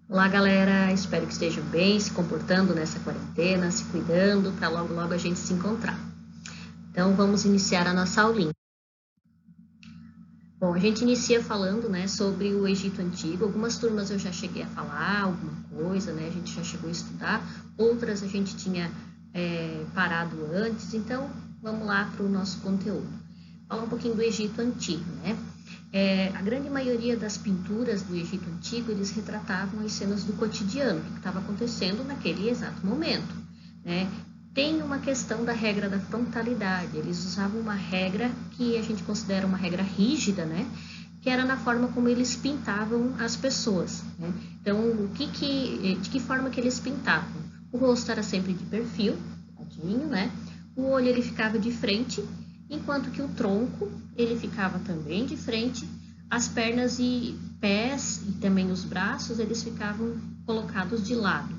Olá, galera. Espero que estejam bem, se comportando nessa quarentena, se cuidando, para logo, logo a gente se encontrar. Então, vamos iniciar a nossa aulinha. Bom, a gente inicia falando, né, sobre o Egito Antigo. Algumas turmas eu já cheguei a falar alguma coisa, né, a gente já chegou a estudar. Outras a gente tinha parado antes. Então, vamos lá para o nosso conteúdo. Falar um pouquinho do Egito Antigo, né? A grande maioria das pinturas do Egito Antigo, eles retratavam as cenas do cotidiano, o que estava acontecendo naquele exato momento, né? Tem uma questão da regra da frontalidade, eles usavam uma regra que a gente considera uma regra rígida, né? Que era na forma como eles pintavam as pessoas, né? Então, de que forma que eles pintavam? O rosto era sempre de perfil, tadinho, né? O olho ele ficava de frente, enquanto que o tronco ele ficava também de frente, as pernas e pés e também os braços eles ficavam colocados de lado.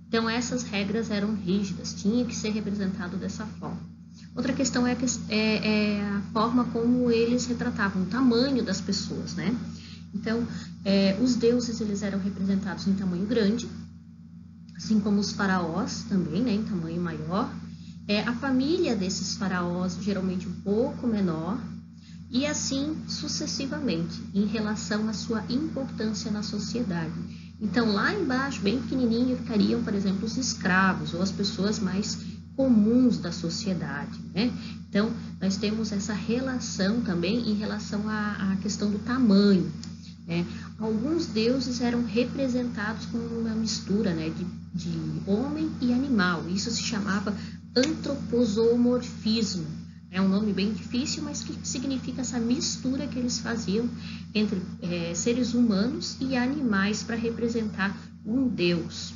Então essas regras eram rígidas, tinha que ser representado dessa forma. Outra questão é a forma como eles retratavam o tamanho das pessoas, né? Então os deuses eles eram representados em tamanho grande, assim como os faraós também, né, em tamanho maior. A família desses faraós geralmente um pouco menor, e assim sucessivamente, em relação à sua importância na sociedade. Então, lá embaixo, bem pequenininho, ficariam, por exemplo, os escravos, ou as pessoas mais comuns da sociedade, né? Então, nós temos essa relação também em relação à questão do tamanho, né? Alguns deuses eram representados como uma mistura, né, de homem e animal. Isso se chamava antroposomorfismo. É um nome bem difícil, mas que significa essa mistura que eles faziam entre seres humanos e animais para representar um deus.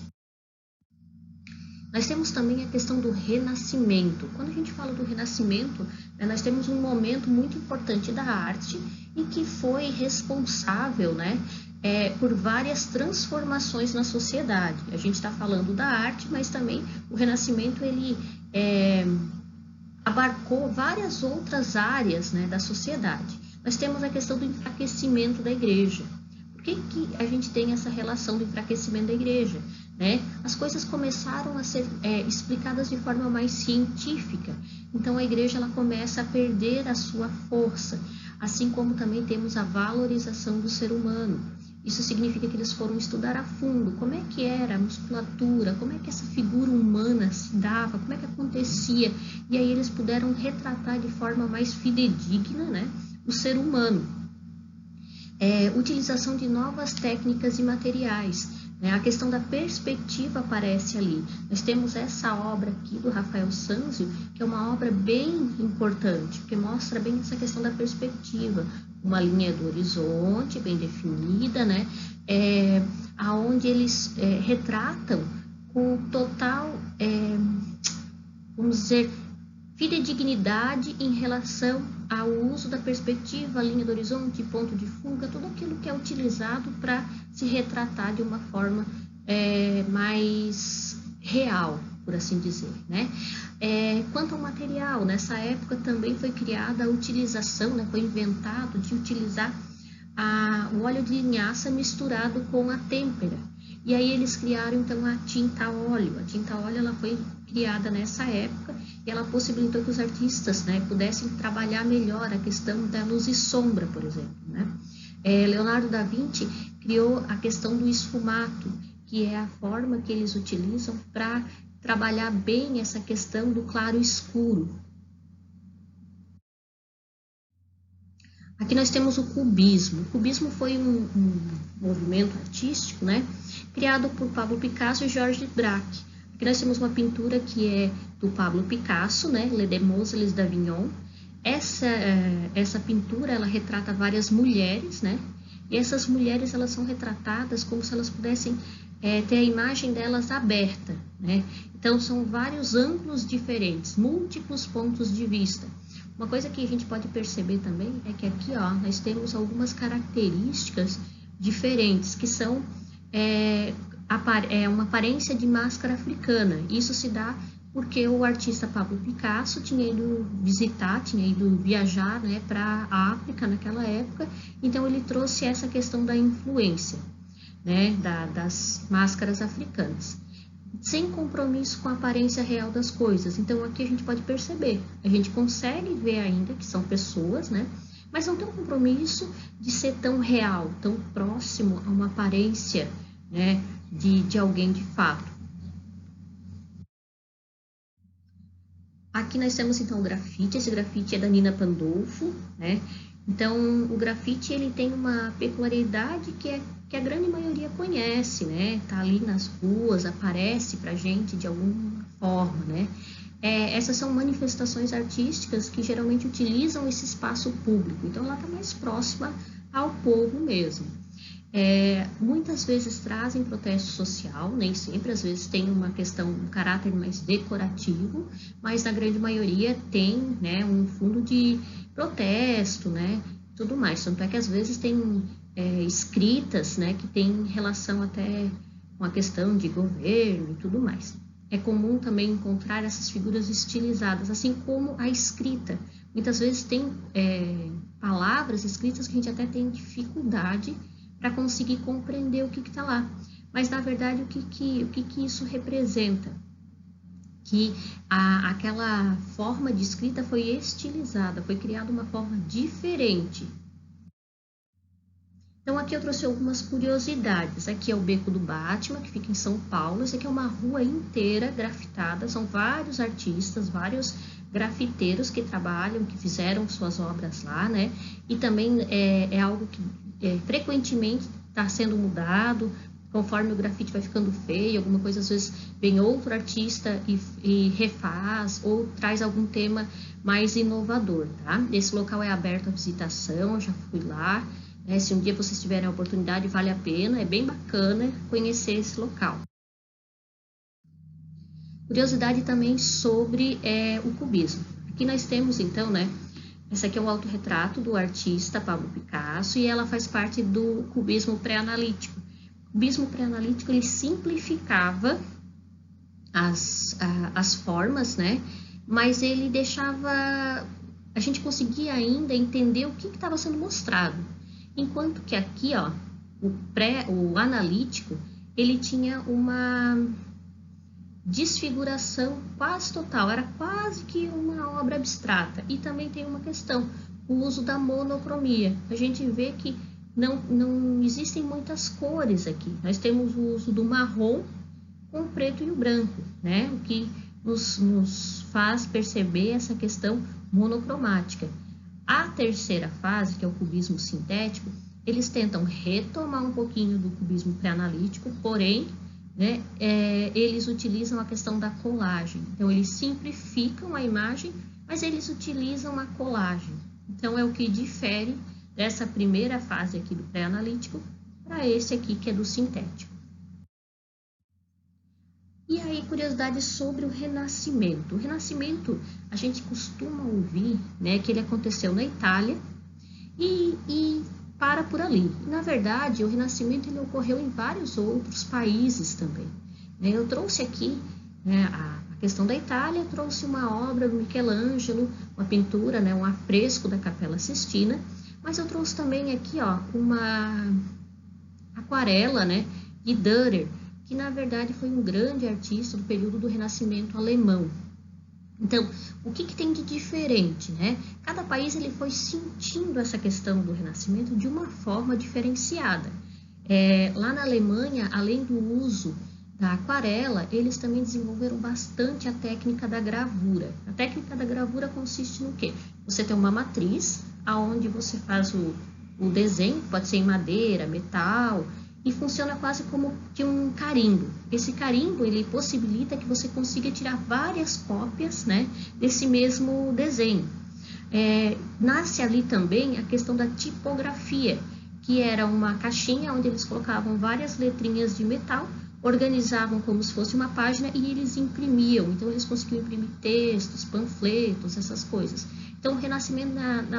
Nós temos também a questão do renascimento. Quando a gente fala do renascimento, né, nós temos um momento muito importante da arte e que foi responsável, né, por várias transformações na sociedade. A gente está falando da arte, mas também o renascimento ele abarcou várias outras áreas, né, da sociedade. Nós temos a questão do enfraquecimento da igreja. Por que a gente tem essa relação do enfraquecimento da igreja? Né? As coisas começaram a ser explicadas de forma mais científica. Então a igreja ela começa a perder a sua força, assim como também temos a valorização do ser humano. Isso significa que eles foram estudar a fundo como é que era a musculatura, como é que essa figura humana se dava, como é que acontecia. E aí eles puderam retratar de forma mais fidedigna, né, o ser humano. Utilização de novas técnicas e materiais. A questão da perspectiva aparece ali. Nós temos essa obra aqui do Rafael Sanzio, que é uma obra bem importante, porque mostra bem essa questão da perspectiva. Uma linha do horizonte bem definida, né? Aonde eles retratam com total, vamos dizer, fidedignidade em relação ao uso da perspectiva, linha do horizonte, ponto de fuga, tudo aquilo que é utilizado para se retratar de uma forma mais real, por assim dizer, né? Quanto ao material, nessa época também foi criada a utilização, né, foi inventado de utilizar o óleo de linhaça misturado com a têmpera. E aí eles criaram então a tinta óleo. A tinta óleo ela foi criada nessa época e ela possibilitou que os artistas, né, pudessem trabalhar melhor a questão da luz e sombra, por exemplo, né? Leonardo da Vinci criou a questão do esfumato, que é a forma que eles utilizam para trabalhar bem essa questão do claro e escuro. Aqui nós temos o cubismo. O cubismo foi um movimento artístico, né, criado por Pablo Picasso e Georges Braque. Aqui nós temos uma pintura que é do Pablo Picasso, né, Les Demoiselles d'Avignon. Essa pintura ela retrata várias mulheres, né, e essas mulheres elas são retratadas como se elas pudessem ter a imagem delas aberta, né? Então são vários ângulos diferentes, múltiplos pontos de vista. Uma coisa que a gente pode perceber também é que aqui, ó, nós temos algumas características diferentes, que são uma aparência de máscara africana. Isso se dá porque o artista Pablo Picasso tinha ido viajar, né, para a África naquela época, então ele trouxe essa questão da influência. né, das máscaras africanas, sem compromisso com a aparência real das coisas. Então, aqui a gente pode perceber, a gente consegue ver ainda que são pessoas, né, mas não tem um compromisso de ser tão real, tão próximo a uma aparência, né, de alguém de fato. Aqui nós temos então o grafite, esse grafite é da Nina Pandolfo, né? Então o grafite ele tem uma peculiaridade que a grande maioria conhece, né? Tá ali nas ruas, aparece pra gente de alguma forma, né? Essas são manifestações artísticas que geralmente utilizam esse espaço público, então ela está mais próxima ao povo mesmo. Muitas vezes trazem protesto social, nem sempre, às vezes tem uma questão, um caráter mais decorativo, mas na grande maioria tem, né, um fundo de protesto, né, tudo mais. Tanto é que às vezes tem escritas, né, que tem relação até com a questão de governo e tudo mais. É comum também encontrar essas figuras estilizadas, assim como a escrita. Muitas vezes tem palavras escritas que a gente até tem dificuldade para conseguir compreender o que está lá. Mas, na verdade, o que isso representa? Que aquela forma de escrita foi estilizada, foi criada uma forma diferente. Então, aqui eu trouxe algumas curiosidades. Aqui é o Beco do Batman, que fica em São Paulo. Isso aqui é uma rua inteira grafitada. São vários artistas, vários grafiteiros que trabalham, que fizeram suas obras lá, né? E também é algo que frequentemente está sendo mudado, conforme o grafite vai ficando feio, alguma coisa, às vezes vem outro artista e refaz, ou traz algum tema mais inovador, tá? Esse local é aberto à visitação, eu já fui lá, né? Se um dia vocês tiverem a oportunidade, vale a pena, é bem bacana conhecer esse local. Curiosidade também sobre o cubismo. Aqui nós temos, então, né? Esse aqui é um autorretrato do artista Pablo Picasso e ela faz parte do cubismo pré-analítico. O cubismo pré-analítico ele simplificava as formas, né? Mas ele deixava... A gente conseguia ainda entender o que estava sendo mostrado. Enquanto que aqui, ó, o analítico, ele tinha uma desfiguração quase total, era quase que uma obra abstrata. E também tem uma questão, o uso da monocromia. A gente vê que não existem muitas cores aqui. Nós temos o uso do marrom com o preto e o branco, né? O que nos faz perceber essa questão monocromática. A terceira fase, que é o cubismo sintético, eles tentam retomar um pouquinho do cubismo pré-analítico, porém, né, eles utilizam a questão da colagem. Então, eles simplificam a imagem, mas eles utilizam a colagem. Então, é o que difere dessa primeira fase aqui do pré-analítico para esse aqui que é do sintético. E aí, curiosidades sobre o Renascimento. O Renascimento, a gente costuma ouvir, né, que ele aconteceu na Itália e para por ali. Na verdade, o Renascimento ele ocorreu em vários outros países também. Eu trouxe aqui, né, a questão da Itália, trouxe uma obra do Michelangelo, uma pintura, né, um afresco da Capela Sistina, mas eu trouxe também aqui, ó, uma aquarela, né, de Dürer, que na verdade foi um grande artista do período do Renascimento alemão. Então, o que tem de diferente, né? Cada país ele foi sentindo essa questão do Renascimento de uma forma diferenciada. Lá na Alemanha, além do uso da aquarela, eles também desenvolveram bastante a técnica da gravura. A técnica da gravura consiste no quê? Você tem uma matriz, aonde você faz o desenho, pode ser em madeira, metal, e funciona quase como que um carimbo. Esse carimbo, ele possibilita que você consiga tirar várias cópias, né, desse mesmo desenho. Nasce ali também a questão da tipografia, que era uma caixinha onde eles colocavam várias letrinhas de metal, organizavam como se fosse uma página e eles imprimiam. Então, eles conseguiam imprimir textos, panfletos, essas coisas. Então, o Renascimento na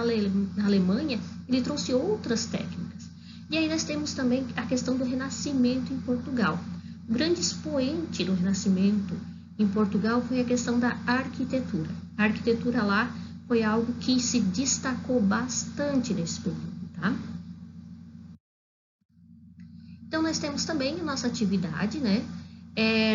Alemanha, ele trouxe outras técnicas. E aí nós temos também a questão do Renascimento em Portugal. O grande expoente do Renascimento em Portugal foi a questão da arquitetura. A arquitetura lá foi algo que se destacou bastante nesse período, tá? Então, nós temos também a nossa atividade, né,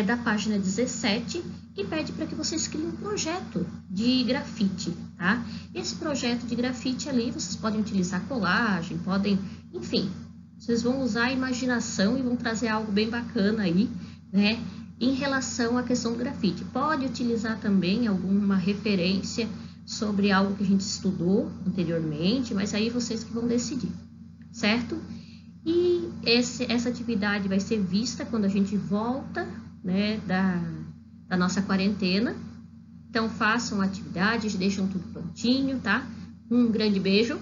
da página 17, que pede para que vocês criem um projeto de grafite, tá? Esse projeto de grafite ali, vocês podem utilizar colagem, podem, enfim, vocês vão usar a imaginação e vão trazer algo bem bacana aí, né, em relação à questão do grafite. Pode utilizar também alguma referência sobre algo que a gente estudou anteriormente, mas aí vocês que vão decidir, certo? E essa atividade vai ser vista quando a gente volta, né, da nossa quarentena. Então, façam a atividade, deixam tudo prontinho, tá? Um grande beijo,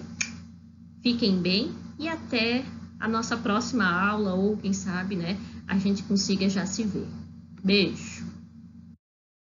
fiquem bem e até a nossa próxima aula, ou quem sabe, né, a gente consiga já se ver. Beijo!